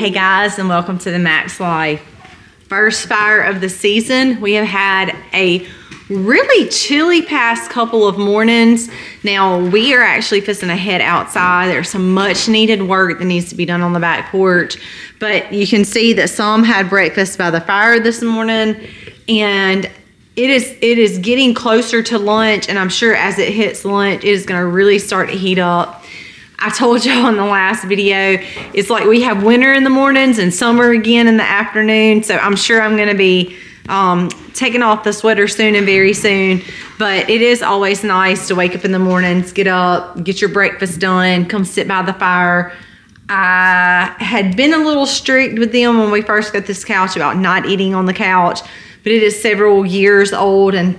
Hey guys, and welcome to the Max Life. First fire of the season. We have had a really chilly past couple of mornings. Now we are actually fixing to head outside. There's some much needed work that needs to be done on the back porch, but you can see that some had breakfast by the fire this morning, and it is getting closer to lunch, and I'm sure as it hits lunch, it is going to really start to heat up. I told y'all in the last video, it's like we have winter in the mornings and summer again in the afternoon. So I'm sure I'm going to be taking off the sweater soon and very soon. But it is always nice to wake up in the mornings, get up, get your breakfast done, come sit by the fire. I had been a little strict with them when we first got this couch about not eating on the couch. But it is several years old and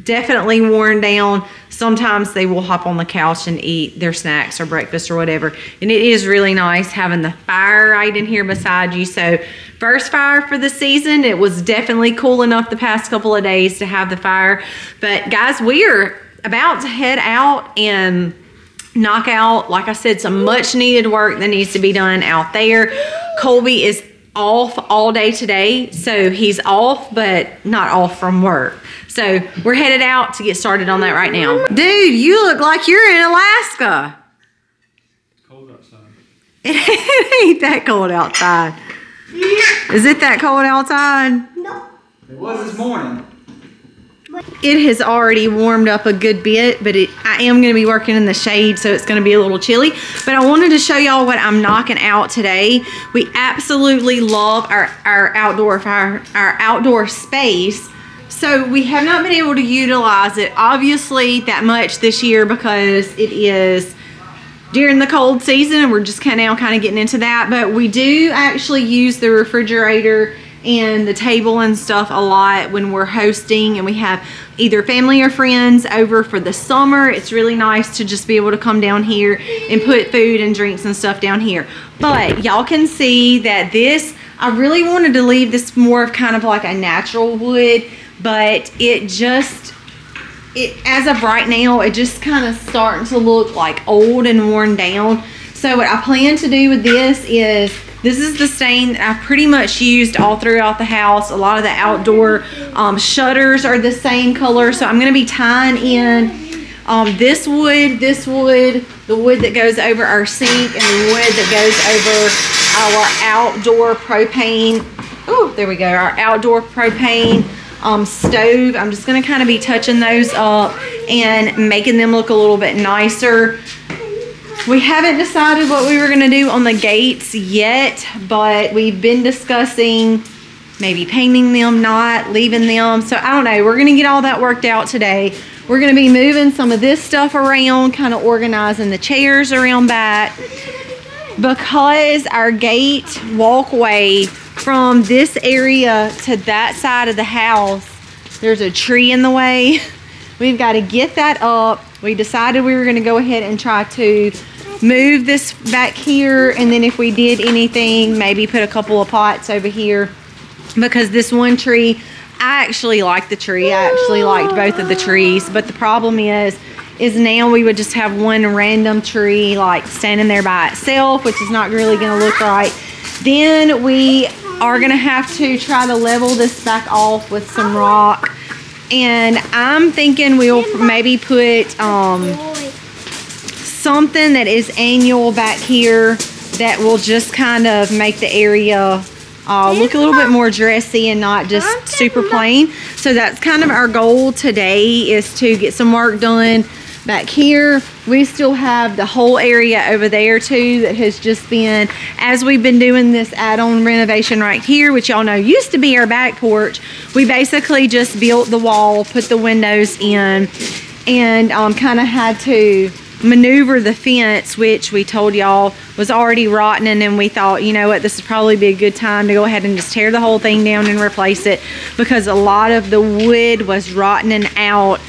definitely worn down. Sometimes they will hop on the couch and eat their snacks or breakfast or whatever. And it is really nice having the fire right in here beside you. So first fire for the season. It was definitely cool enough the past couple of days to have the fire. But guys, we are about to head out and knock out, like I said, some much needed work that needs to be done out there. Colby is off all day today, so he's off but not off from work. So we're headed out to get started on that right now. Dude, you look like you're in Alaska. It's cold outside. It ain't that cold outside. Is it that cold outside? No. It was this morning. It has already warmed up a good bit, but I am going to be working in the shade, so it's going to be a little chilly. But I wanted to show y'all what I'm knocking out today. We absolutely love our outdoor space. So we have not been able to utilize it obviously that much this year because it is during the cold season and we're just kind of getting into that. But we do actually use the refrigerator and the table and stuff a lot when we're hosting and we have either family or friends over for the summer. It's really nice to just be able to come down here and put food and drinks and stuff down here. But y'all can see that this, I really wanted to leave this more of kind of like a natural wood, but it as of right now, it just kind of starting to look like old and worn down. So what I plan to do with this is, this is the stain that I pretty much used all throughout the house. A lot of the outdoor shutters are the same color. So I'm going to be tying in this wood, the wood that goes over our sink, and the wood that goes over our outdoor propane. Oh, there we go. Our outdoor propane stove. I'm just going to kind of be touching those up and making them look a little bit nicer. We haven't decided what we were going to do on the gates yet, but we've been discussing maybe painting them, not leaving them. So I don't know. We're going to get all that worked out today. We're going to be moving some of this stuff around, kind of organizing the chairs around back, because our gate walkway from this area to that side of the house, there's a tree in the way. We've got to get that up. We decided we were going to go ahead and try to move this back here, and then if we did anything, maybe put a couple of pots over here, because this one tree, I actually like the tree. I actually liked both of the trees, but the problem is now we would just have one random tree like standing there by itself, which is not really going to look right. Then we are going to have to try to level this back off with some rock, and I'm thinking we'll maybe put something that is annual back here that will just kind of make the area look a little bit more dressy and not just super plain. So that's kind of our goal today, is to get some work done back here. We still have the whole area over there too that has just been, as we've been doing this add-on renovation right here, which y'all know used to be our back porch. We basically just built the wall, put the windows in, and kind of had to maneuver the fence, which we told y'all was already rotten, and then we thought, you know what, this would probably be a good time to go ahead and just tear the whole thing down and replace it, because a lot of the wood was rotting out,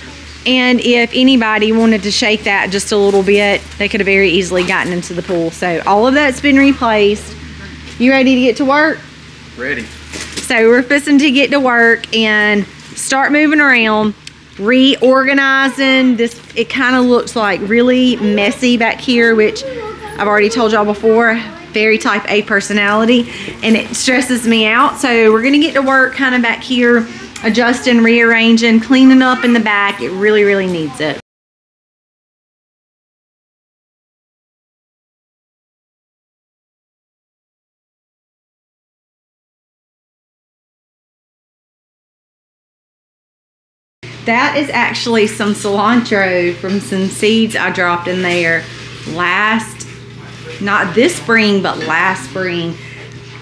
and if anybody wanted to shake that just a little bit, they could have very easily gotten into the pool. So all of that's been replaced. You ready to get to work? Ready. So we're fixing to get to work and start moving around, reorganizing this. It kind of looks like really messy back here, which I've already told y'all before. very type A personality, and it stresses me out. So we're gonna get to work kind of back here, adjusting, rearranging, cleaning up in the back. It really, really needs it. That is actually some cilantro from some seeds I dropped in there not this spring, but last spring.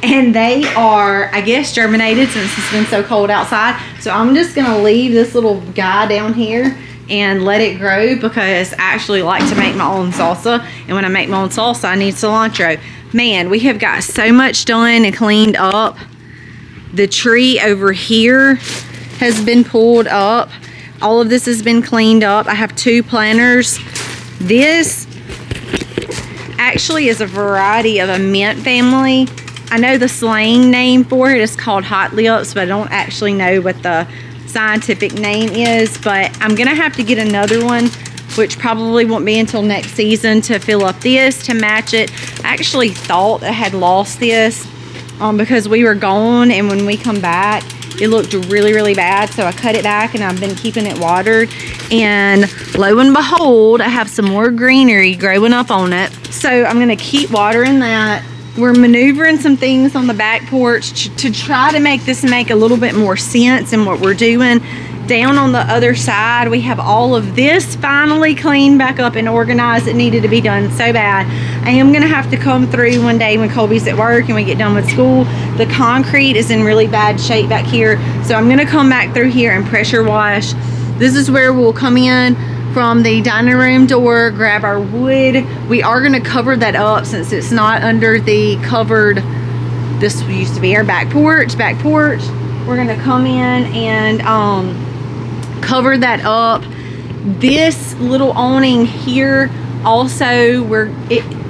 And they are, I guess, germinated since it's been so cold outside. So I'm just gonna leave this little guy down here and let it grow, because I actually like to make my own salsa. And when I make my own salsa, I need cilantro. Man, we have got so much done and cleaned up. The tree over here has been pulled up. All of this has been cleaned up. I have 2 planters. This actually is a variety of a mint family. I know the slang name for it is called hot lips, but I don't actually know what the scientific name is. But I'm gonna have to get another one, which probably won't be until next season, to fill up this to match it. I actually thought I had lost this because we were gone, and when we come back, it looked really, really bad. So I cut it back, and I've been keeping it watered. And lo and behold, I have some more greenery growing up on it. So I'm gonna keep watering that. We're maneuvering some things on the back porch to try to make this make a little bit more sense in what we're doing. Down on the other side, we have all of this finally cleaned back up and organized. It needed to be done so bad. I am gonna have to come through one day when Colby's at work and we get done with school. The concrete is in really bad shape back here. So I'm gonna come back through here and pressure wash. This is where we'll come in from the dining room door, grab our wood. We are gonna cover that up since it's not under the covered, this used to be our back porch. We're gonna come in and cover that up. This little awning here also,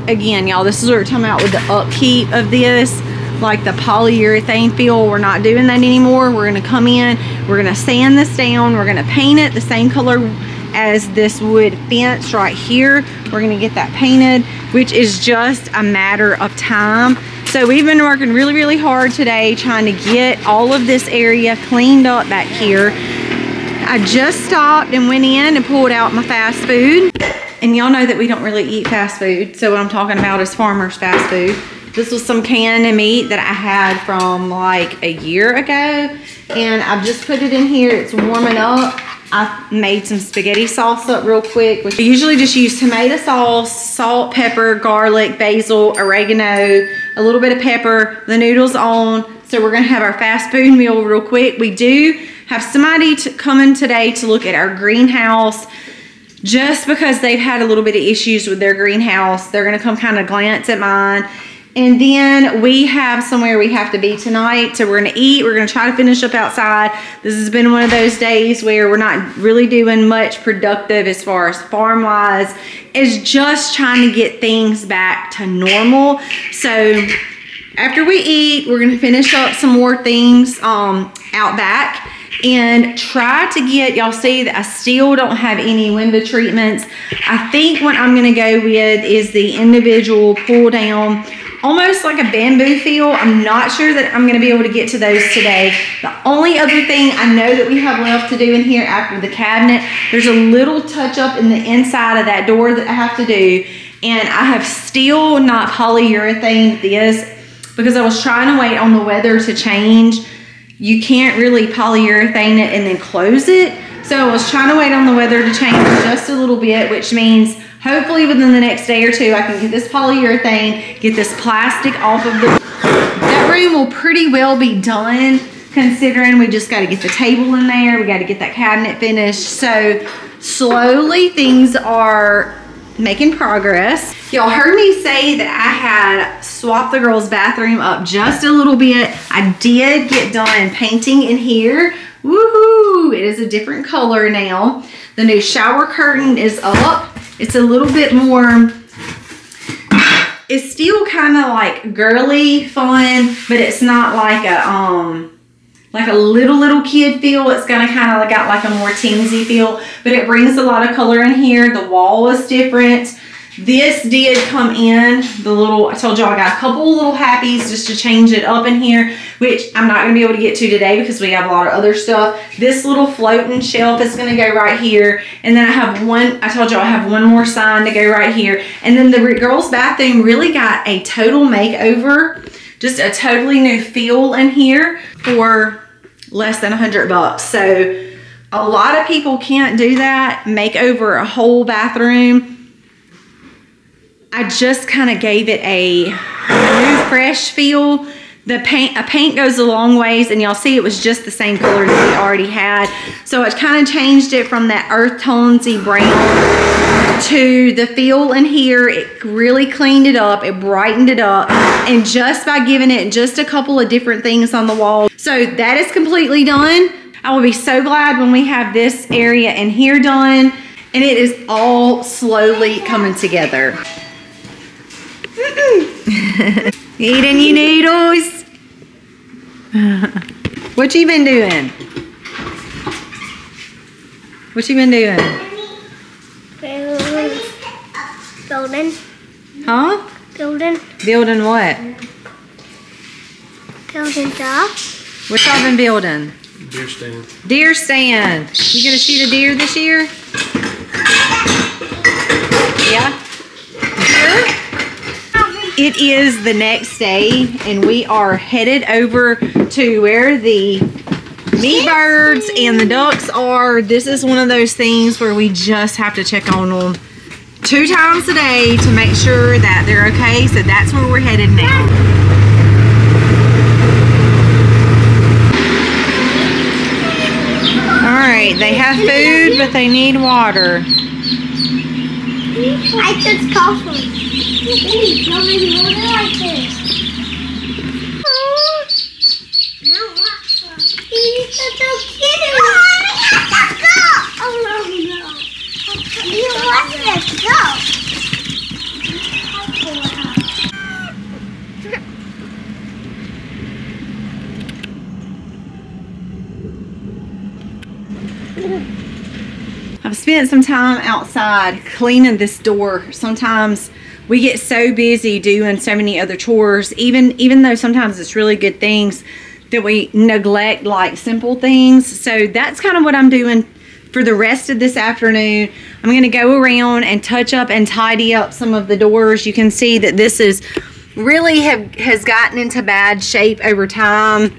again, y'all, this is what we're talking about with the upkeep of this, like the polyurethane fill. We're not doing that anymore. We're gonna come in, we're gonna sand this down, we're gonna paint it the same color as this wood fence right here. We're gonna get that painted, which is just a matter of time. So we've been working really, really hard today trying to get all of this area cleaned up back here. I just stopped and went in and pulled out my fast food. And y'all know that we don't really eat fast food. So what I'm talking about is farmer's fast food. This was some canned meat that I had from like a year ago. And I've just put it in here. It's warming up. I made some spaghetti sauce up real quick. We usually just use tomato sauce, salt, pepper, garlic, basil, oregano, a little bit of pepper, the noodles on. So we're gonna have our fast food meal real quick. We do have somebody coming today to look at our greenhouse, just because they've had a little bit of issues with their greenhouse. They're gonna come kind of glance at mine. And then we have somewhere we have to be tonight. So we're gonna eat, we're gonna try to finish up outside. This has been one of those days where we're not really doing much productive as far as farm-wise. It's just trying to get things back to normal. So after we eat, we're gonna finish up some more things out back and try to get, y'all see that I still don't have any window treatments. I think what I'm gonna go with is the individual pull down, almost like a bamboo feel. I'm not sure that I'm gonna be able to get to those today. The only other thing I know that we have left to do in here after the cabinet, there's a little touch up in the inside of that door that I have to do. And I have still not polyurethane this because I was trying to wait on the weather to change. You can't really polyurethane it and then close it. So I was trying to wait on the weather to change just a little bit, which means hopefully within the next day or two, I can get this polyurethane, get this plastic off of that room will pretty well be done, considering we just got to get the table in there. We got to get that cabinet finished. So slowly things are making progress. Y'all heard me say that I had swapped the girls' bathroom up just a little bit. I did get done painting in here. Woohoo! It is a different color now. The new shower curtain is up. It's a little bit more, it's still kind of like girly fun, but it's not like a little kid feel. It's gonna kind of got like a more teensy feel, but it brings a lot of color in here. The wall is different. This did come in the little, I told y'all I got a couple little happies just to change it up in here, which I'm not going to be able to get to today because we have a lot of other stuff. This little floating shelf is going to go right here. And then I have one, I told y'all I have one more sign to go right here. And then the girls' bathroom really got a total makeover, just a totally new feel in here for less than $100. So a lot of people can't do that, make over a whole bathroom. I just kind of gave it a new fresh feel. A paint goes a long ways, and y'all see it was just the same color that we already had. So it kind of changed it from that earth tonesy brown to the feel in here. It really cleaned it up, it brightened it up, and just by giving it just a couple of different things on the wall. So that is completely done. I will be so glad when we have this area in here done, and it is all slowly coming together. Eating your noodles. What you been doing? What you been doing? Building. Huh? Building. Building what? Building stuff. What y'all been building? Deer stand. Deer stand. You gonna shoot a deer this year? Yeah? Sure? It is the next day, and we are headed over to where the meat birds and the ducks are. This is one of those things where we just have to check on them 2 times a day to make sure that they're okay. So that's where we're headed now. Alright, they have food, but they need water. I just coffee. Don't make me hold it like this. He's so cute. Oh, let's go. Oh, no. You want to go. I've spent some time outside cleaning this door. Sometimes we get so busy doing so many other chores, even though sometimes it's really good things, that we neglect like simple things. So that's kind of what I'm doing for the rest of this afternoon. I'm going to go around and touch up and tidy up some of the doors. You can see that this is really has gotten into bad shape over time,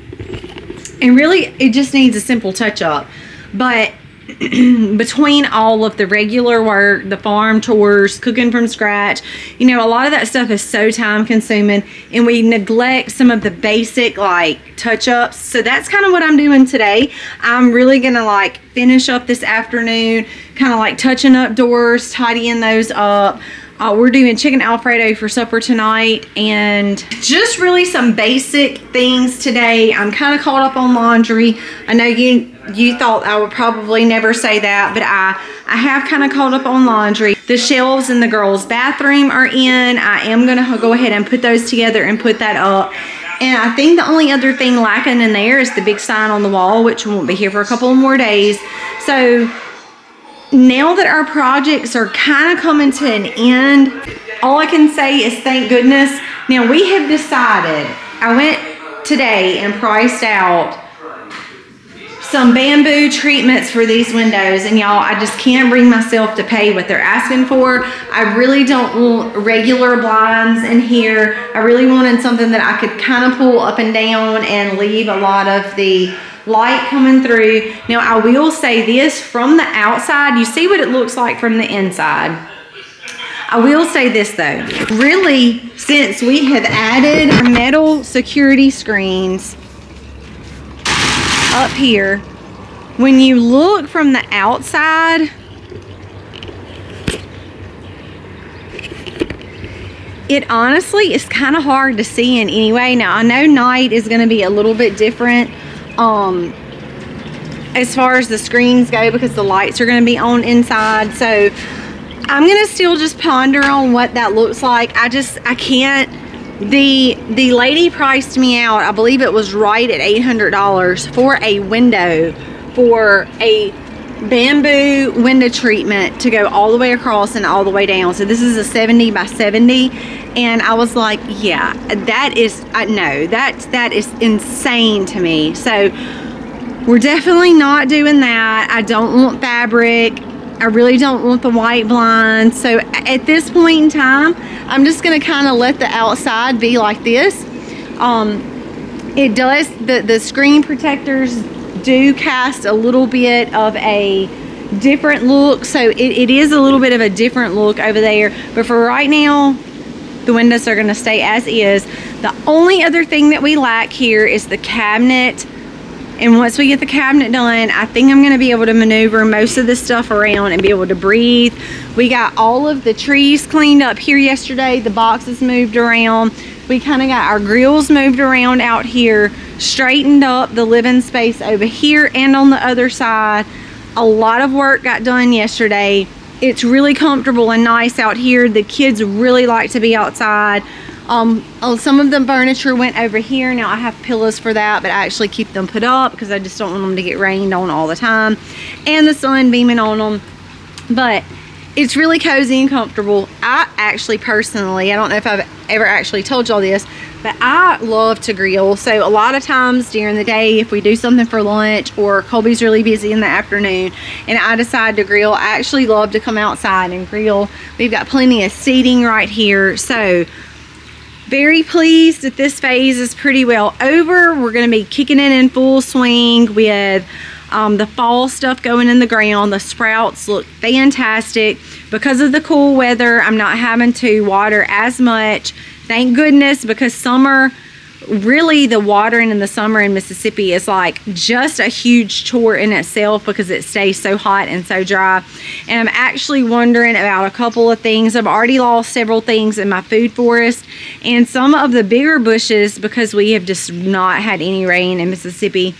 and really it just needs a simple touch up. But between all of the regular work, the farm chores, cooking from scratch, you know, a lot of that stuff is so time consuming, and we neglect some of the basic like touch-ups. So that's kind of what I'm doing today. I'm really gonna like finish up this afternoon, kind of like touching up doors, tidying those up. We're doing chicken Alfredo for supper tonight, and just really some basic things today. I'm kind of caught up on laundry. I know you thought I would probably never say that, but I have kind of caught up on laundry. The shelves in the girls' bathroom are in. I am going to go ahead and put those together and put that up. And I think the only other thing lacking in there is the big sign on the wall, which won't be here for a couple more days. So now that our projects are kind of coming to an end, all I can say is thank goodness. Now we have decided, I went today and priced out some bamboo treatments for these windows, and y'all, I just can't bring myself to pay what they're asking for. I really don't want regular blinds in here. I really wanted something that I could kind of pull up and down and leave a lot of the light coming through. Now I will say this, from the outside, you see what it looks like from the inside. I will say this though, really, since we have added metal security screens up here, when you look from the outside, it honestly is kind of hard to see in any way. Now I know night is going to be a little bit different as far as the screens go, because the lights are going to be on inside. So I'm going to still just ponder on what that looks like. I can't. The lady priced me out, I believe it was right at $800 for a window for a bamboo window treatment to go all the way across and all the way down. So this is a 70 by 70, and I was like, yeah, that is, no, that is insane to me. So we're definitely not doing that. I don't want fabric. I really don't want the white blinds. So at this point in time, I'm just gonna kind of let the outside be like this. It does, the screen protectors do cast a little bit of a different look, so it is a little bit of a different look over there, but for right now the windows are going to stay as is. The only other thing that we lack here is the cabinet, and once we get the cabinet done, I think I'm going to be able to maneuver most of this stuff around and be able to breathe. We got all of the trees cleaned up here yesterday, the boxes moved around, we kind of got our grills moved around out here, straightened up the living space over here and on the other side. A lot of work got done yesterday. It's really comfortable and nice out here. The kids really like to be outside. Some of the furniture went over here. Now I have pillows for that, but I actually keep them put up because I just don't want them to get rained on all the time and the sun beaming on them. But it's really cozy and comfortable. I actually personally, I don't know if I've ever actually told y'all this, but I love to grill. So a lot of times during the day, if we do something for lunch or Colby's really busy in the afternoon and I decide to grill, I actually love to come outside and grill. We've got plenty of seating right here. So very pleased that this phase is pretty well over. We're going to be kicking it in full swing with the fall stuff going in the ground. The sprouts look fantastic. Because of the cool weather, I'm not having to water as much. Thank goodness, because summer, really the watering in the summer in Mississippi is like just a huge chore in itself because it stays so hot and so dry. And I'm actually wondering about a couple of things. I've already lost several things in my food forest and some of the bigger bushes because we have just not had any rain in Mississippi.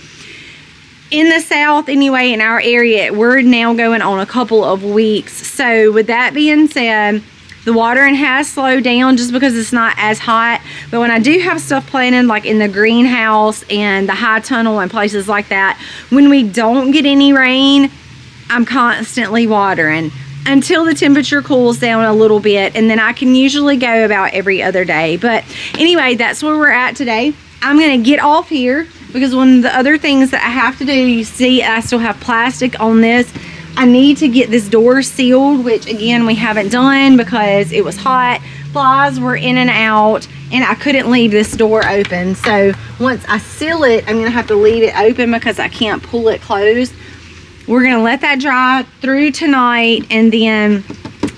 In the south anyway, in our area, we're now going on a couple of weeks. So with that being said, the watering has slowed down just because it's not as hot. But when I do have stuff planted like in the greenhouse and the high tunnel and places like that, when we don't get any rain, I'm constantly watering until the temperature cools down a little bit, and then I can usually go about every other day. But anyway, that's where we're at today. I'm gonna get off here because one of the other things that I have to do, you see I still have plastic on this. I need to get this door sealed, which again we haven't done because it was hot. Flies were in and out and I couldn't leave this door open. So once I seal it, I'm gonna have to leave it open because I can't pull it closed. We're gonna let that dry through tonight and then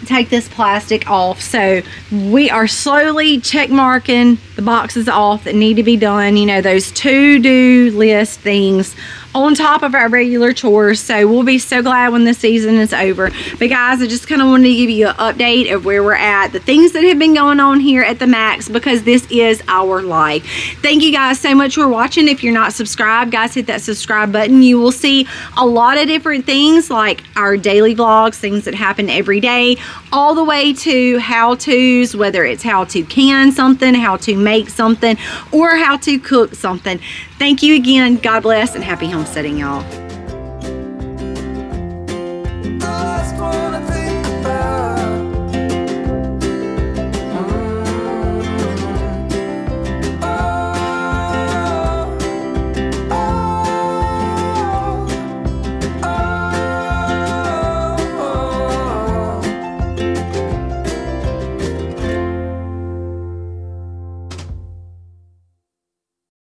take this plastic off. So we are slowly check marking the boxes off that need to be done, you know, those to-do list things on top of our regular chores. So we'll be so glad when the season is over. But guys, I just kind of wanted to give you an update of where we're at, the things that have been going on here at the Max, because this is our life. Thank you guys so much for watching. If you're not subscribed, guys, hit that subscribe button. You will see a lot of different things like our daily vlogs, things that happen every day, all the way to how-tos, whether it's how to can something, how to make something, or how to cook something. Thank you again. God bless and happy homesteading, y'all.